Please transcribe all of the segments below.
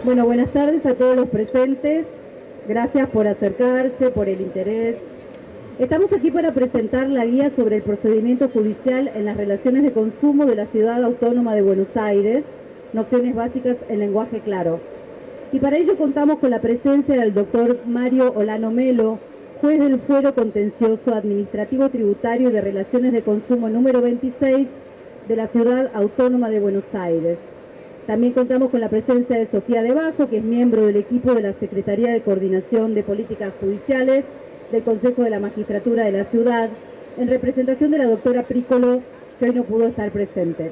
Bueno, buenas tardes a todos los presentes. Gracias por acercarse, por el interés. Estamos aquí para presentar la guía sobre el procedimiento judicial en las relaciones de consumo de la Ciudad Autónoma de Buenos Aires, nociones básicas en lenguaje claro. Y para ello contamos con la presencia del doctor Mario Olano Melo, juez del Fuero Contencioso Administrativo Tributario y de Relaciones de Consumo número 26 de la Ciudad Autónoma de Buenos Aires. También contamos con la presencia de Sofía de Bajo, que es miembro del equipo de la Secretaría de Coordinación de Políticas Judiciales del Consejo de la Magistratura de la Ciudad, en representación de la doctora Prícolo, que hoy no pudo estar presente.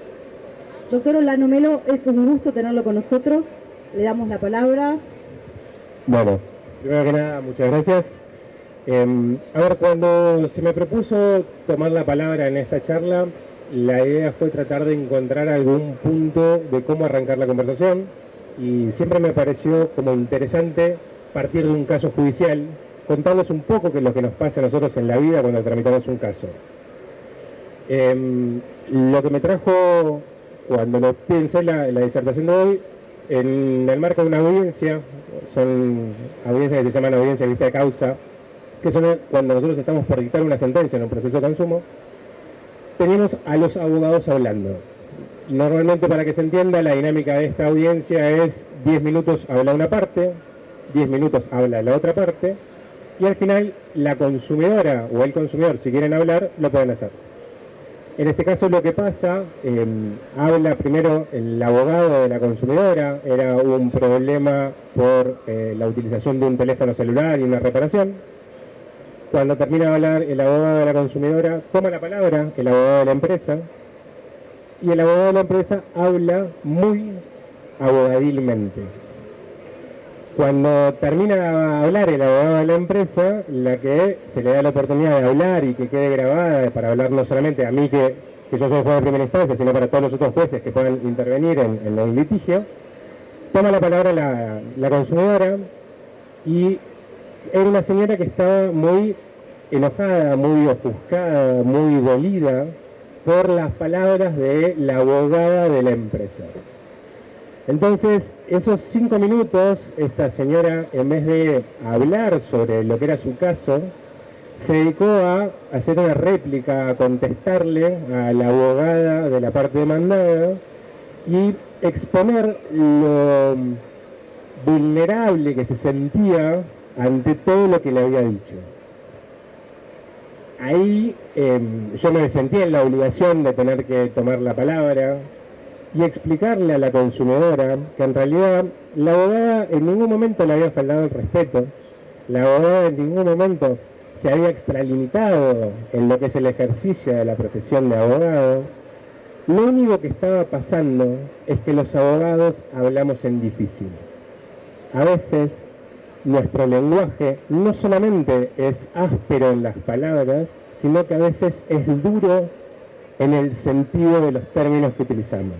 Doctor Olano Melo, es un gusto tenerlo con nosotros. Le damos la palabra. Bueno, primero que nada, muchas gracias. A ver, cuando se me propuso tomar la palabra en esta charla, la idea fue tratar de encontrar algún punto de cómo arrancar la conversación y siempre me pareció como interesante partir de un caso judicial, contarles un poco qué es lo que nos pasa a nosotros en la vida cuando tramitamos un caso. Lo que me trajo cuando lo pensé la disertación de hoy, en el marco de una audiencia, son audiencias que se llaman audiencia de vista de causa, que son cuando nosotros estamos por dictar una sentencia en un proceso de consumo, tenemos a los abogados hablando. Normalmente, para que se entienda, la dinámica de esta audiencia es 10 minutos habla una parte, 10 minutos habla la otra parte, y al final la consumidora o el consumidor, si quieren hablar, lo pueden hacer. En este caso lo que pasa, habla primero el abogado de la consumidora, era un problema por la utilización de un teléfono celular y una reparación. Cuando termina de hablar el abogado de la consumidora, toma la palabra el abogado de la empresa, y el abogado de la empresa habla muy abogadilmente. Cuando termina de hablar el abogado de la empresa, la que se le da la oportunidad de hablar y que quede grabada para hablar no solamente a mí que yo soy juez de primera instancia, sino para todos los otros jueces que puedan intervenir en el litigio, toma la palabra la consumidora y era una señora que estaba muy enojada, muy ofuscada, muy dolida por las palabras de la abogada de la empresa. Entonces, esos 5 minutos, esta señora, en vez de hablar sobre lo que era su caso, se dedicó a hacer una réplica, a contestarle a la abogada de la parte demandada y exponer lo vulnerable que se sentía ante todo lo que le había dicho. Ahí yo me sentí en la obligación de tener que tomar la palabra y explicarle a la consumidora que en realidad la abogada en ningún momento le había faltado el respeto, la abogada en ningún momento se había extralimitado en lo que es el ejercicio de la profesión de abogado. Lo único que estaba pasando es que los abogados hablamos en difícil. A veces nuestro lenguaje no solamente es áspero en las palabras, sino que a veces es duro en el sentido de los términos que utilizamos.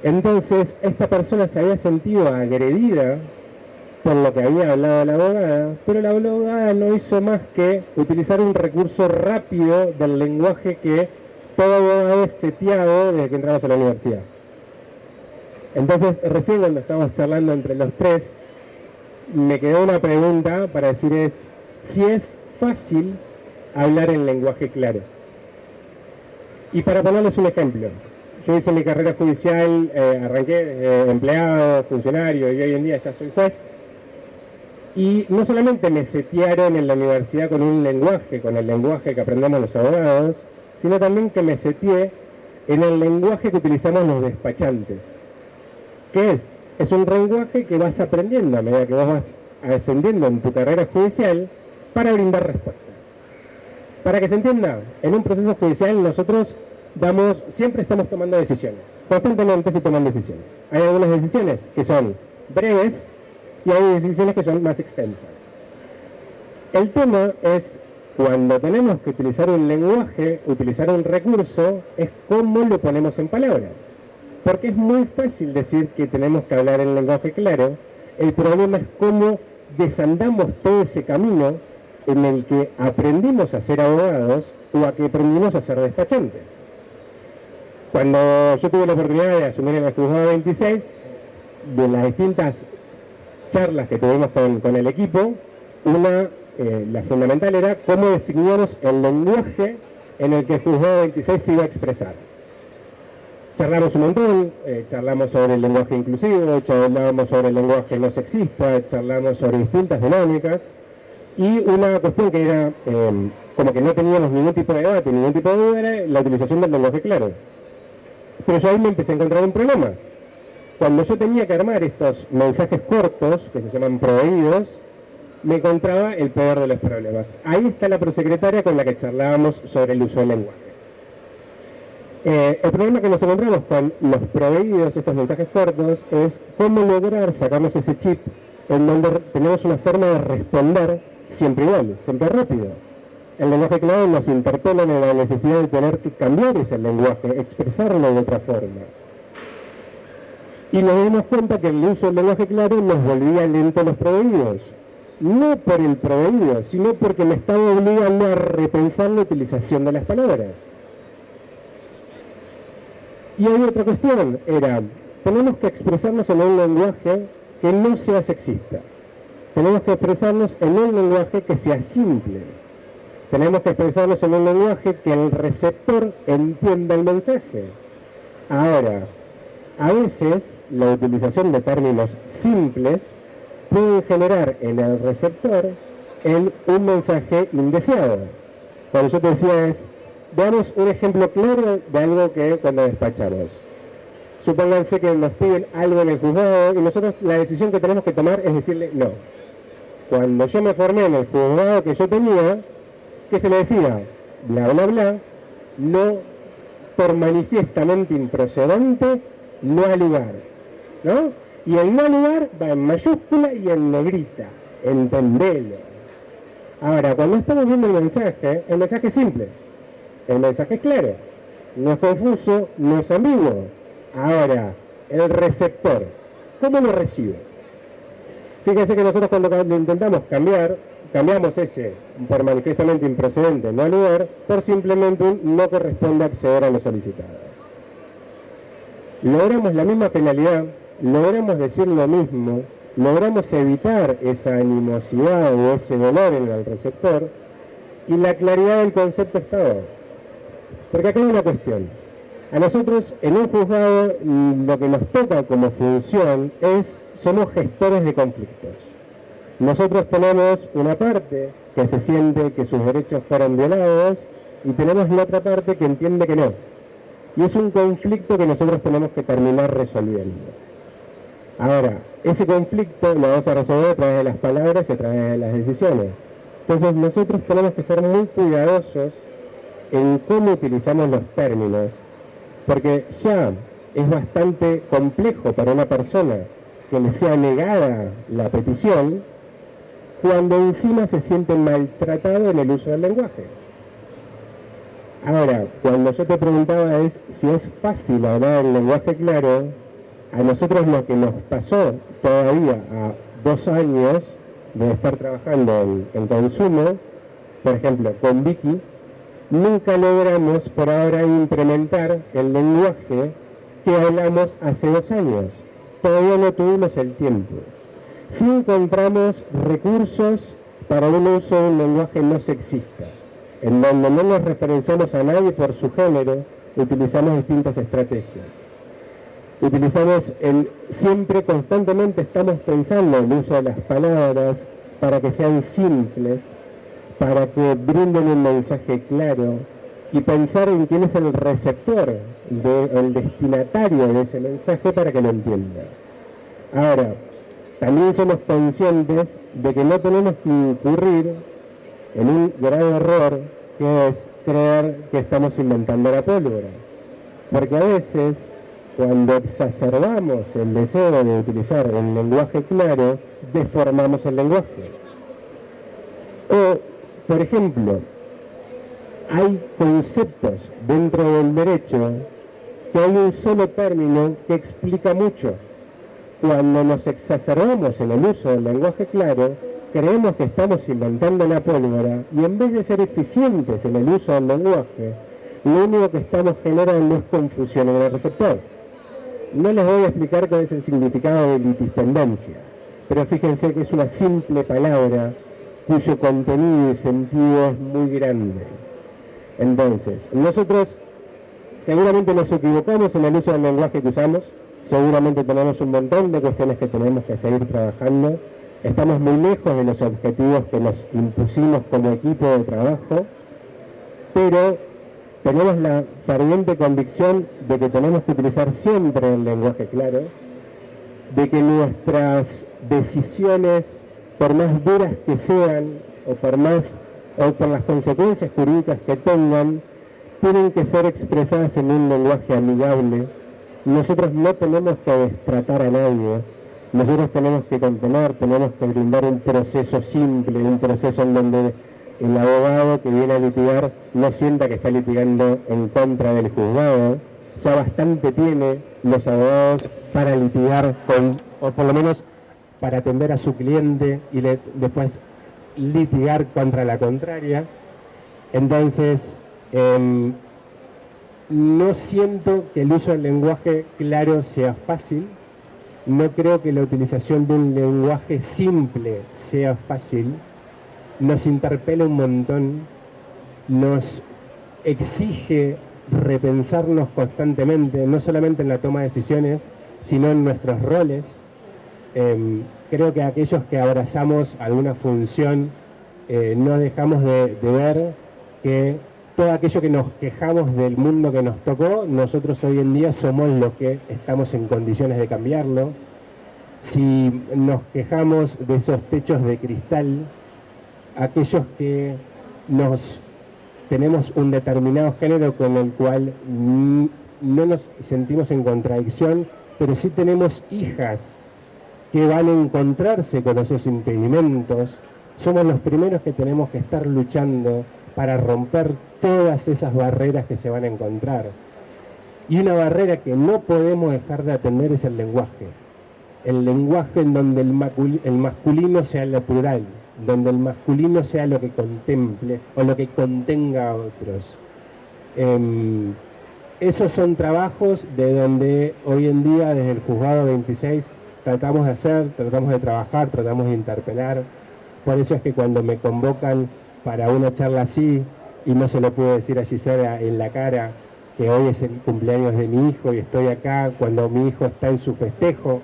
Entonces, esta persona se había sentido agredida por lo que había hablado la abogada, pero la abogada no hizo más que utilizar un recurso rápido del lenguaje que todo abogado es seteado desde que entramos a la universidad. Entonces, recién cuando estábamos charlando entre los tres, me quedó una pregunta para decir si es fácil hablar en lenguaje claro. Y para ponerles un ejemplo, yo hice mi carrera judicial, arranqué empleado, funcionario y hoy en día ya soy juez. Y no solamente me setearon en la universidad con un lenguaje, con el lenguaje que aprendemos los abogados, sino también que me seteé en el lenguaje que utilizamos los despachantes. ¿Qué es? Es un lenguaje que vas aprendiendo a medida que vos vas ascendiendo en tu carrera judicial para brindar respuestas. Para que se entienda, en un proceso judicial nosotros siempre estamos tomando decisiones. Constantemente se toman decisiones. Hay algunas decisiones que son breves y hay decisiones que son más extensas. El tema es, cuando tenemos que utilizar un lenguaje, utilizar un recurso, es cómo lo ponemos en palabras. Porque es muy fácil decir que tenemos que hablar en lenguaje claro. El problema es cómo desandamos todo ese camino en el que aprendimos a ser abogados o a que aprendimos a ser despachantes. Cuando yo tuve la oportunidad de asumir en el juzgado 26, de las distintas charlas que tuvimos con el equipo, la fundamental era cómo definíamos el lenguaje en el que el juzgado 26 se iba a expresar. Charlamos un montón, charlamos sobre el lenguaje inclusivo, charlamos sobre el lenguaje no sexista, charlamos sobre distintas dinámicas, y una cuestión que era como que no teníamos ningún tipo de debate, ningún tipo de duda, era la utilización del lenguaje claro. Pero yo ahí me empecé a encontrar un problema. Cuando yo tenía que armar estos mensajes cortos, que se llaman proveídos, me encontraba el peor de los problemas. Ahí está la prosecretaria con la que charlábamos sobre el uso del lenguaje. El problema que nos encontramos con los proveídos, estos mensajes cortos, es cómo lograr sacarnos ese chip en donde tenemos una forma de responder siempre igual, siempre rápido. El lenguaje claro nos interpela en la necesidad de tener que cambiar ese lenguaje, expresarlo de otra forma. Y nos dimos cuenta que el uso del lenguaje claro nos volvía lento los proveídos. No por el proveído, sino porque me estaba obligando a repensar la utilización de las palabras. Y hay otra cuestión, tenemos que expresarnos en un lenguaje que no sea sexista. Tenemos que expresarnos en un lenguaje que sea simple. Tenemos que expresarnos en un lenguaje que el receptor entienda el mensaje. Ahora, a veces la utilización de términos simples puede generar en el receptor un mensaje indeseado. Cuando yo te decía veamos un ejemplo claro de algo que cuando despachamos. Supónganse que nos piden algo en el juzgado y nosotros la decisión que tenemos que tomar es decirle no. Cuando yo me formé en el juzgado que yo tenía, ¿qué se le decía? Bla, bla, bla, no por manifiestamente improcedente, no al lugar, ¿no? Y el no al lugar va en mayúscula y en negrita, entendelo. Ahora, cuando estamos viendo el mensaje es simple, el mensaje es claro, no es confuso, no es ambiguo. Ahora, el receptor, ¿cómo lo recibe? Fíjense que nosotros cuando intentamos cambiamos ese por manifiestamente improcedente, no al lugar, por simplemente un no corresponde acceder a lo solicitado. Logramos la misma penalidad, logramos decir lo mismo, logramos evitar esa animosidad o ese dolor en el receptor, y la claridad del concepto está dada. Porque acá hay una cuestión. A nosotros, en un juzgado, lo que nos toca como función somos gestores de conflictos. Nosotros tenemos una parte que se siente que sus derechos fueron violados y tenemos la otra parte que entiende que no. Y es un conflicto que nosotros tenemos que terminar resolviendo. Ahora, ese conflicto lo vamos a resolver a través de las palabras y a través de las decisiones. Entonces nosotros tenemos que ser muy cuidadosos en cómo utilizamos los términos, porque ya es bastante complejo para una persona que le sea negada la petición, cuando encima se siente maltratado en el uso del lenguaje. Ahora, cuando yo te preguntaba si es fácil hablar el lenguaje claro, a nosotros lo que nos pasó todavía a 2 años de estar trabajando en consumo, por ejemplo, con Vicky, nunca logramos por ahora implementar el lenguaje que hablamos hace 2 años. Todavía no tuvimos el tiempo. Sí encontramos recursos para un uso de un lenguaje no sexista, en donde no nos referenciamos a nadie por su género, utilizamos distintas estrategias. Siempre constantemente estamos pensando en el uso de las palabras para que sean simples, para que brinden un mensaje claro y pensar en quién es el receptor, el destinatario de ese mensaje para que lo entienda. Ahora, también somos conscientes de que no tenemos que incurrir en un grave error que es creer que estamos inventando la pólvora. Porque a veces, cuando exacerbamos el deseo de utilizar el lenguaje claro, deformamos el lenguaje. O, por ejemplo, hay conceptos dentro del derecho que hay un solo término que explica mucho. Cuando nos exacerbamos en el uso del lenguaje claro, creemos que estamos inventando la pólvora y en vez de ser eficientes en el uso del lenguaje, lo único que estamos generando es confusión en el receptor. No les voy a explicar cuál es el significado de litispendencia, pero fíjense que es una simple palabra cuyo contenido y sentido es muy grande. Entonces, nosotros seguramente nos equivocamos en el uso del lenguaje que usamos, seguramente tenemos un montón de cuestiones que tenemos que seguir trabajando, estamos muy lejos de los objetivos que nos impusimos como equipo de trabajo, pero tenemos la ferviente convicción de que tenemos que utilizar siempre el lenguaje claro, de que nuestras decisiones, por más duras que sean, o por las consecuencias jurídicas que tengan, tienen que ser expresadas en un lenguaje amigable. Nosotros no tenemos que destratar a nadie, nosotros tenemos que contener, tenemos que brindar un proceso simple, un proceso en donde el abogado que viene a litigar no sienta que está litigando en contra del juzgado. Ya bastante tiene los abogados para litigar o por lo menos para atender a su cliente y después litigar contra la contraria. Entonces, no siento que el uso del lenguaje claro sea fácil, no creo que la utilización de un lenguaje simple sea fácil, nos interpela un montón, nos exige repensarnos constantemente, no solamente en la toma de decisiones, sino en nuestros roles. Creo que aquellos que abrazamos alguna función no dejamos de ver que todo aquello que nos quejamos del mundo que nos tocó, nosotros hoy en día somos los que estamos en condiciones de cambiarlo. Si nos quejamos de esos techos de cristal, aquellos que tenemos un determinado género con el cual no nos sentimos en contradicción, pero sí tenemos hijas que van a encontrarse con esos impedimentos, somos los primeros que tenemos que estar luchando para romper todas esas barreras que se van a encontrar. Y una barrera que no podemos dejar de atender es el lenguaje. El lenguaje en donde el masculino sea lo plural, donde el masculino sea lo que contemple o lo que contenga a otros. Esos son trabajos de donde hoy en día desde el juzgado 26 tratamos de hacer, tratamos de trabajar, tratamos de interpelar. Por eso es que cuando me convocan para una charla así, y no se lo puedo decir a Gisela en la cara, que hoy es el cumpleaños de mi hijo y estoy acá cuando mi hijo está en su festejo,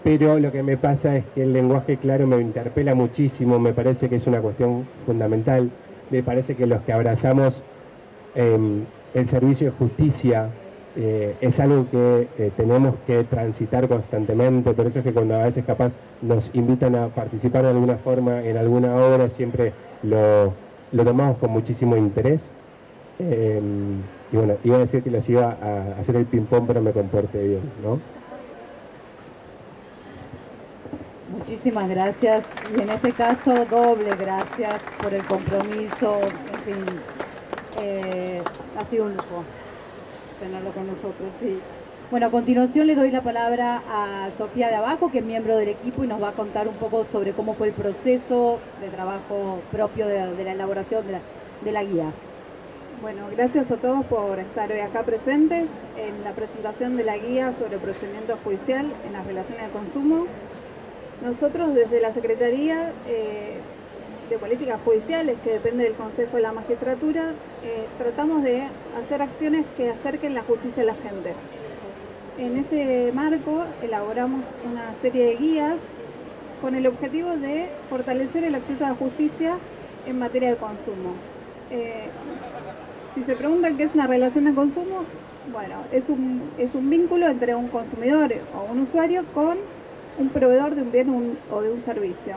pero lo que me pasa es que el lenguaje claro me interpela muchísimo, me parece que es una cuestión fundamental, me parece que los que abrazamos el servicio de justicia es algo que tenemos que transitar constantemente, por eso es que cuando a veces capaz nos invitan a participar de alguna forma en alguna obra, siempre lo tomamos con muchísimo interés. Y bueno, iba a decir que les iba a hacer el ping-pong, pero me comporté bien, ¿no? Muchísimas gracias, y en este caso doble gracias por el compromiso, en fin, ha sido un lujo tenerlo con nosotros, sí. Bueno, a continuación le doy la palabra a Sofía de Abajo, que es miembro del equipo y nos va a contar un poco sobre cómo fue el proceso de trabajo propio de la elaboración de la guía. Bueno, gracias a todos por estar hoy acá presentes en la presentación de la guía sobre procedimiento judicial en las relaciones de consumo. Nosotros desde la Secretaría de Políticas Judiciales, que depende del Consejo de la Magistratura, tratamos de hacer acciones que acerquen la justicia a la gente. En ese marco elaboramos una serie de guías con el objetivo de fortalecer el acceso a la justicia en materia de consumo. Si se preguntan qué es una relación de consumo, bueno, es un vínculo entre un consumidor o un usuario con un proveedor de un bien o de un servicio.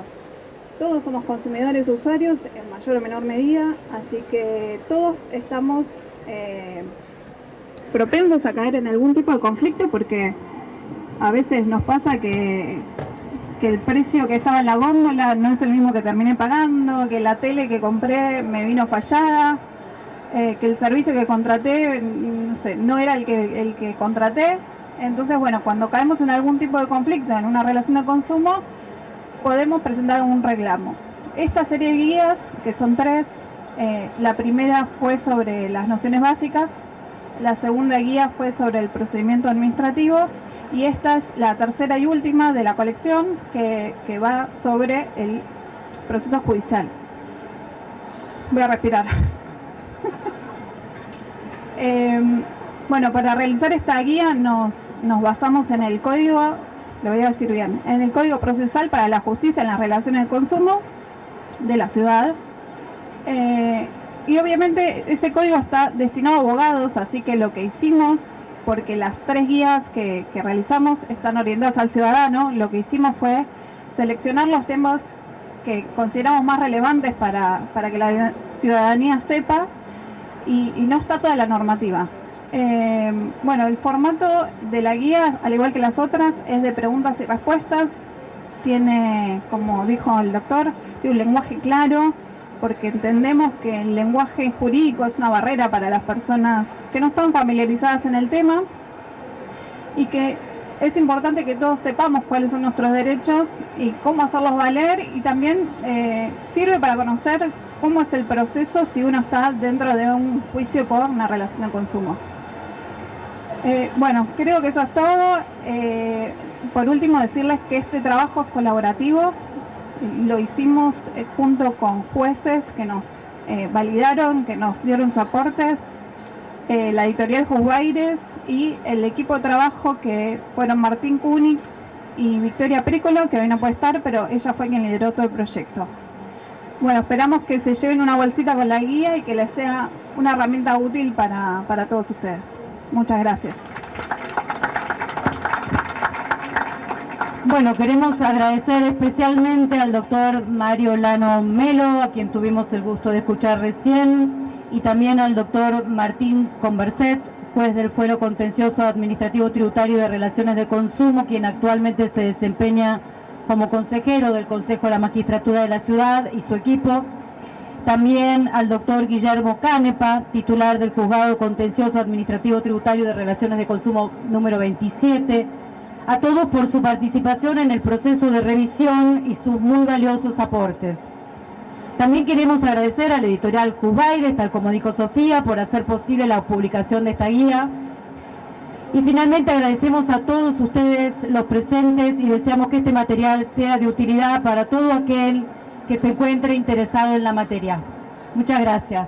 Todos somos consumidores o usuarios en mayor o menor medida, así que todos estamos propensos a caer en algún tipo de conflicto, porque a veces nos pasa que el precio que estaba en la góndola no es el mismo que terminé pagando, que la tele que compré me vino fallada, que el servicio que contraté, no sé, no era el que contraté. Entonces, bueno, cuando caemos en algún tipo de conflicto en una relación de consumo, podemos presentar un reclamo. Esta serie de guías, que son 3, la primera fue sobre las nociones básicas, la segunda guía fue sobre el procedimiento administrativo y esta es la tercera y última de la colección que va sobre el proceso judicial. Voy a respirar. Bueno, para realizar esta guía nos basamos en el código, lo voy a decir bien, en el Código Procesal para la Justicia en las Relaciones de Consumo de la ciudad. Y obviamente ese código está destinado a abogados, así que lo que hicimos, porque las 3 guías que realizamos están orientadas al ciudadano, lo que hicimos fue seleccionar los temas que consideramos más relevantes para que la ciudadanía sepa y no está toda la normativa. Bueno, el formato de la guía, al igual que las otras, es de preguntas y respuestas. Tiene, como dijo el doctor, tiene un lenguaje claro, porque entendemos que el lenguaje jurídico es una barrera para las personas que no están familiarizadas en el tema y que es importante que todos sepamos cuáles son nuestros derechos y cómo hacerlos valer, y también sirve para conocer cómo es el proceso si uno está dentro de un juicio por una relación de consumo. Bueno, creo que eso es todo. Por último, decirles que este trabajo es colaborativo. Lo hicimos junto con jueces que nos validaron, que nos dieron sus aportes, la editorial Juzgaires y el equipo de trabajo que fueron Martín Kunik y Victoria Prícolo, que hoy no puede estar, pero ella fue quien lideró todo el proyecto. Bueno, esperamos que se lleven una bolsita con la guía y que les sea una herramienta útil para todos ustedes. Muchas gracias. Bueno, queremos agradecer especialmente al doctor Mario Lano Melo, a quien tuvimos el gusto de escuchar recién, y también al doctor Martín Converset, juez del Fuero Contencioso Administrativo Tributario de Relaciones de Consumo, quien actualmente se desempeña como consejero del Consejo de la Magistratura de la Ciudad, y su equipo. También al doctor Guillermo Canepa, titular del Juzgado Contencioso Administrativo Tributario de Relaciones de Consumo número 27. A todos por su participación en el proceso de revisión y sus muy valiosos aportes. También queremos agradecer a la editorial Juzgaires, tal como dijo Sofía, por hacer posible la publicación de esta guía. Y finalmente agradecemos a todos ustedes los presentes y deseamos que este material sea de utilidad para todo aquel que se encuentre interesado en la materia. Muchas gracias.